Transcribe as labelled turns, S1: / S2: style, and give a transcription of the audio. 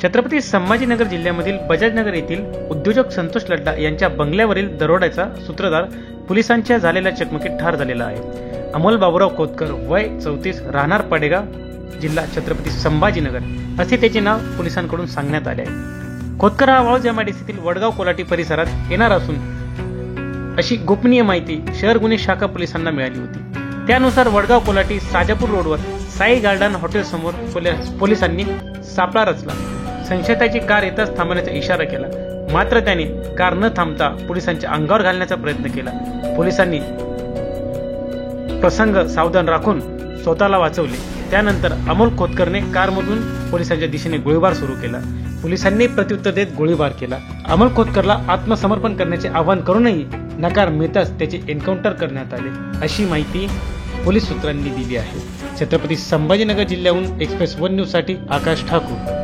S1: छत्रपती संभाजीनगर जिल्ह्यामधील बजाजनगर येथील उद्योजक संतोष लड्डा यांच्या बंगल्यावरील दरोड्याचा सूत्रधार पोलिसांच्या झालेल्या चकमकीत ठार झालेला आहे। अमोल बाबूराव खोतकर, वय 34, राहणार पडेगाव, जिल्हा छत्रपती संभाजीनगर असे त्याचे नाव पोलिसांकडून सांगण्यात आले आहे। खोतकर हा वाळूज एमआयडीसीतील वडगाव कोलाटी परिसरात येणार असून अशी गोपनीय माहिती शहर गुन्हे शाखा पोलिसांना मिळाली होती। त्यानुसार वडगाव कोलाटी साजापूर रोडवर साई गार्डन हॉटेल समोर पोलिसांनी सापळा रचला। संशयिताची कार येताच थांबण्याचा इशारा केला, मात्र त्याने कार न थांबता पोलिसांच्या अंगावर घालण्याचा प्रयत्न केला। पोलिसांनी प्रसंग सावधान राखून स्वतःला वाचवले। त्यानंतर अमोल खोतकरने कारमधून पोलिसांच्या दिशेने गोळीबार सुरू केला। पोलिसांनी प्रत्युत्तर देत गोळीबार केला। अमोल खोतकरला आत्मसमर्पण करण्याचे आवाहन करूनही नकार मिळताच त्याचे एन्काउंटर करण्यात आले, अशी माहिती पोलीस सूत्रांनी दिली आहे। छत्रपती संभाजीनगर जिल्ह्याहून एक्सप्रेस 1 न्यूज साठी आकाश ठाकूर।